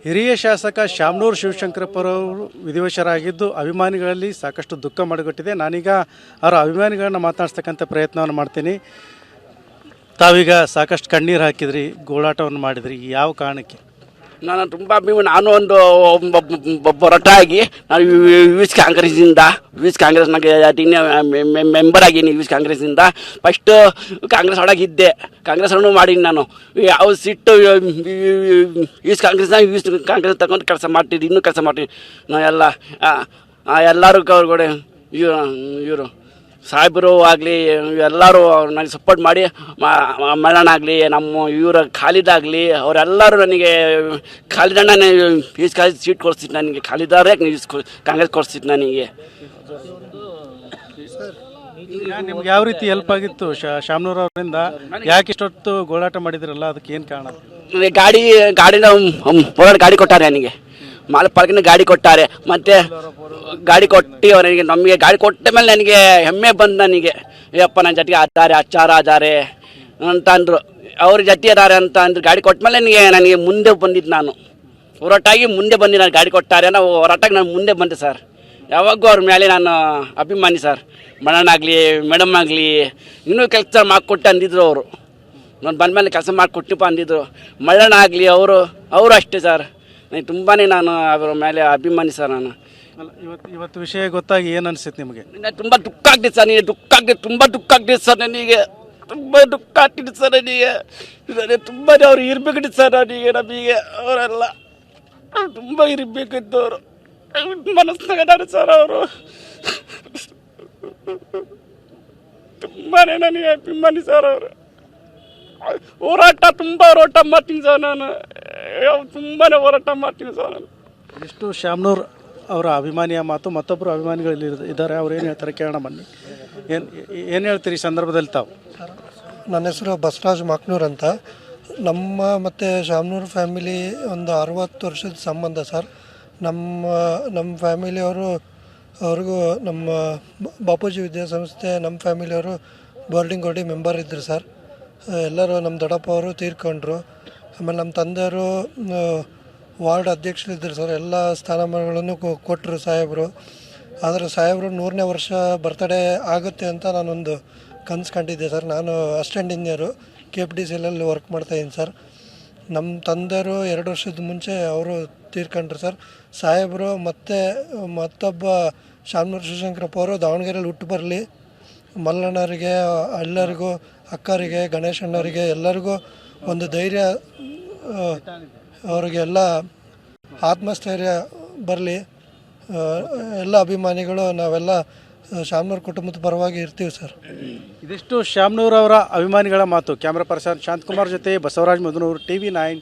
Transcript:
ಹಿರಿಯ ಶಾಸಕ ಶಾಮನೂರು ಶಿವಶಂಕರಪ್ಪರವರು ವಿಧಿವಶರಾಗಿದ್ದು ಅಭಿಮಾನಿಗಳಲ್ಲಿ ಸಾಕಷ್ಟು ದುಃಖ ಮಾಡಿಕೊಟ್ಟಿದೆ. ನಾನೀಗ ಅವರ ಅಭಿಮಾನಿಗಳನ್ನ ಮಾತನಾಡ್ಸ್ತಕ್ಕಂಥ ಪ್ರಯತ್ನವನ್ನು ಮಾಡ್ತೀನಿ. ತಾವೀಗ ಸಾಕಷ್ಟು ಕಣ್ಣೀರು ಹಾಕಿದ್ರಿ, ಗೋಳಾಟವನ್ನು ಮಾಡಿದ್ರಿ, ಯಾವ ಕಾರಣಕ್ಕೆ? ನಾನು ತುಂಬ ನಾನು ಒಂದು ಹೊರಟಾಗಿ ನಾನು ಯೂಸ್ ಕಾಂಗ್ರೆಸ್ಸಿಂದ ಕಾಂಗ್ರೆಸ್ನಾಗ ಮೆಂಬರ್ ಆಗೀನಿ. ಕಾಂಗ್ರೆಸ್ಸಿಂದ ಫಸ್ಟ್ ಕಾಂಗ್ರೆಸ್ ಒಳಗಿದ್ದೆ, ಕಾಂಗ್ರೆಸ್ ಒಳಗೂ ಮಾಡೀನಿ. ನಾನು ಯಾವ ಸಿಟ್ಟು ಕಾಂಗ್ರೆಸ್ ತಗೊಂಡು ಕೆಲಸ ಮಾಡ್ತಿದ್ದೆ, ಇನ್ನೂ ಕೆಲಸ ಮಾಡ್ತೀನಿ. ನಾನು ಎಲ್ಲರೂ ಅವ್ರುಗಡೆ ಇವರು ಸಾಹೇಬರು ಆಗಲಿ ಎಲ್ಲರೂ ನನಗೆ ಸಪೋರ್ಟ್ ಮಾಡಿ, ಮಲ್ಲಣ್ಣ ಆಗಲಿ ನಮ್ಮ ಇವರು ಖಾಲಿದಾಗಲಿ ಅವರೆಲ್ಲರೂ ನನಗೆ ಖಾಲಿದಣ್ಣನೇ ಸೀಟ್ ಕೊಡಿಸ್ತಿತ್ತು. ನನಗೆ ಖಾಲಿದಾರೇ ಕಾಂಗ್ರೆಸ್ ಕೊಡಿಸ್ತಿತ್ತು ನನಗೆ. ನಿಮ್ಗೆ ಯಾವ ರೀತಿ ಹೆಲ್ಪ್ ಆಗಿತ್ತು ಶಾಮನೂರು ಅವರಿಂದ? ಯಾಕೆ ಇಷ್ಟೊತ್ತು ಗೋಳಾಟ ಮಾಡಿದ್ರಲ್ಲ, ಅದಕ್ಕೆ ಏನು ಕಾರಣ? ಗಾಡಿನ ಹೊರಗಡೆ ಗಾಡಿ ಕೊಟ್ಟಾರೆ ನನಗೆ, ಮಾಲಪಾಲಕನ ಗಾಡಿ ಕೊಟ್ಟಾರೆ. ಮತ್ತು ಗಾಡಿ ಕೊಟ್ಟು ಅವನಿಗೆ ನಮಗೆ ಗಾಡಿ ಕೊಟ್ಟ ಮೇಲೆ ನನಗೆ ಹೆಮ್ಮೆ ಬಂದು ನನಗೆ ಯಪ್ಪ ನನ್ನ ಜೊತೆಗೆ ಆಧಾರೆ ಅಚ್ಚಾರ ಆಧಾರೆ ಅಂತ ಅಂದರು. ಅವ್ರ ಜೊತೆ ಅದಾರೆ ಅಂತ ಅಂದ್ರು. ಗಾಡಿ ಕೊಟ್ಟ ಮೇಲೆ ನನಗೆ ಮುಂದೆ ಬಂದಿದ್ದು, ನಾನು ಹೋರಾಟಾಗಿ ಮುಂದೆ ಬಂದು ನಾನು ಗಾಡಿ ಕೊಟ್ಟಾರೆ ನಾವು ಹೋರಾಟಾಗಿ ನಾನು ಮುಂದೆ ಬಂದೆ ಸರ್. ಯಾವಾಗೂ ಅವ್ರ ಮೇಲೆ ನಾನು ಅಭಿಮಾನಿ ಸರ್. ಮಣ್ಣಣ್ಣ ಆಗಲಿ ಮೇಡಮ್ ಆಗಲಿ ಇನ್ನೂ ಕೆಲಸ ಮಾಡಿಕೊಟ್ಟು ಅಂದಿದ್ರು ಅವರು. ನಾನು ಬಂದ ಮೇಲೆ ಕೆಲಸ ಮಾಡಿಕೊಟ್ಟಿಪ್ಪ ಅಂದಿದ್ರು. ಮಳ್ಳಣ್ಣ ಆಗಲಿ ಅವರು ಅಷ್ಟೇ ಸರ್. ತುಂಬಾ ನಾನು ಅವರ ಮೇಲೆ ಅಭಿಮಾನಿ ಸರ್. ನಾನು ಇವತ್ತು ವಿಷಯ ಗೊತ್ತಾಗಿ ಏನು ಅನಿಸುತ್ತೆ ನಿಮಗೆ? ತುಂಬ ದುಃಖ ಆಗ್ತಿತ್ತು ಸರ್. ತುಂಬ ದುಃಖ ಆಗ್ತಿತ್ತು ಸರ್. ನನಗೆ ತುಂಬ ದುಃಖ ಆಗ್ತಿತ್ತು ಸರ್. ನನಗೆ ತುಂಬ ಅವ್ರು ಇರಬೇಕಿತ್ತು ಸರ್. ನಮಗೆ ಅವರೆಲ್ಲ ತುಂಬ ಇರಬೇಕಿತ್ತು. ಅವರು ಮನಸ್ಸಿನಾಗ ಸರ್. ಅವರು ತುಂಬಾ ನನಗೆ ಅಭಿಮಾನಿ ಸರ್. ಅವರು ತುಂಬ ಹೋರಾಟ ಮಾಡ್ತೀನಿ ಸರ್. ನಾನು ತುಂಬಾ ಹೋರಾಟ ಮಾಡ್ತೀನಿ ಸರ್. ನಾನು ಎಷ್ಟು ಶಾಮನೂರು ಅವರ ಅಭಿಮಾನಿಯ ಮಾತು ಮತ್ತೊಬ್ಬರು ಅಭಿಮಾನಿಗಳು ಇದ್ದಾರೆ, ಅವ್ರು ಏನು ಹೇಳ್ತಾರೆ ಕೇಳೋಣ ಬನ್ನಿ. ಏನು ಹೇಳ್ತೀರಿ ಈ ಸಂದರ್ಭದಲ್ಲಿ ತಾವು? ನನ್ನ ಹೆಸರು ಬಸವರಾಜ್ ಮಾಕ್ನೂರ್ ಅಂತ. ನಮ್ಮ ಮತ್ತು ಶಾಮನೂರು ಫ್ಯಾಮಿಲಿ ಒಂದು 60 ವರ್ಷದ ಸಂಬಂಧ ಸರ್. ನಮ್ಮ ಫ್ಯಾಮಿಲಿಯವರು ಅವ್ರಿಗೂ ನಮ್ಮ ಬಾಪೂಜಿ ವಿದ್ಯಾಸಂಸ್ಥೆ ನಮ್ಮ ಫ್ಯಾಮಿಲಿಯವರು ಬೋರ್ಡಿಂಗ್ ಗೋಡಿ ಮೆಂಬರ್ ಇದ್ದರು ಸರ್. ಎಲ್ಲರೂ ನಮ್ಮ ದೊಡ್ಡಪ್ಪ ಅವರು ತೀರ್ಕೊಂಡ್ರು. ಆಮೇಲೆ ನಮ್ಮ ತಂದೆಯವರು ವಾರ್ಡ್ ಅಧ್ಯಕ್ಷರಿದ್ದರು ಸರ್. ಎಲ್ಲ ಸ್ಥಾನಮಾನಗಳನ್ನು ಕೊಟ್ಟರು ಸಾಹೇಬರು. ಆದರೆ ಸಾಹೇಬರು 100ನೇ ವರ್ಷ ಬರ್ತಡೇ ಆಗುತ್ತೆ ಅಂತ ನಾನೊಂದು ಕನಸು ಕಂಡಿದ್ದೆ ಸರ್. ನಾನು ಅಸಿಸ್ಟೆಂಟ್ ಇಂಜಿನಿಯರು KPTCL ವರ್ಕ್ ಮಾಡ್ತಾಯಿದ್ದೀನಿ ಸರ್. ನಮ್ಮ ತಂದೆಯವರು 2 ವರ್ಷದ ಮುಂಚೆ ಅವರು ತೀರ್ಕೊಂಡ್ರು ಸರ್. ಸಾಹೇಬರು ಮತ್ತೊಬ್ಬ ಶಾಮನೂರು ಶಿವಶಂಕರಪ್ಪ ಅವರು ದಾವಣಗೆರೆಯಲ್ಲಿ ಹುಟ್ಟು ಬರಲಿ, ಮಲ್ಲಣ್ಣರಿಗೆ ಎಲ್ಲರಿಗೂ ಅಕ್ಕರಿಗೆ ಗಣೇಶಣ್ಣವರಿಗೆ ಎಲ್ಲರಿಗೂ ಒಂದು ಧೈರ್ಯ, ಅವರಿಗೆಲ್ಲ ಆತ್ಮಸ್ಥೈರ್ಯ ಬರಲಿ. ಎಲ್ಲ ಅಭಿಮಾನಿಗಳು ನಾವೆಲ್ಲ ಶಾಮನೂರು ಕುಟುಂಬದ ಪರವಾಗಿ ಇರ್ತೀವಿ ಸರ್. ಇದಿಷ್ಟು ಶಾಮನೂರು ಅವರ ಅಭಿಮಾನಿಗಳ ಮಾತು. ಕ್ಯಾಮ್ರಾ ಪರ್ಸನ್ ಶಾಂತಕುಮಾರ್ ಜೊತೆ ಬಸವರಾಜ್ ಮಧುನೂರು, TV9.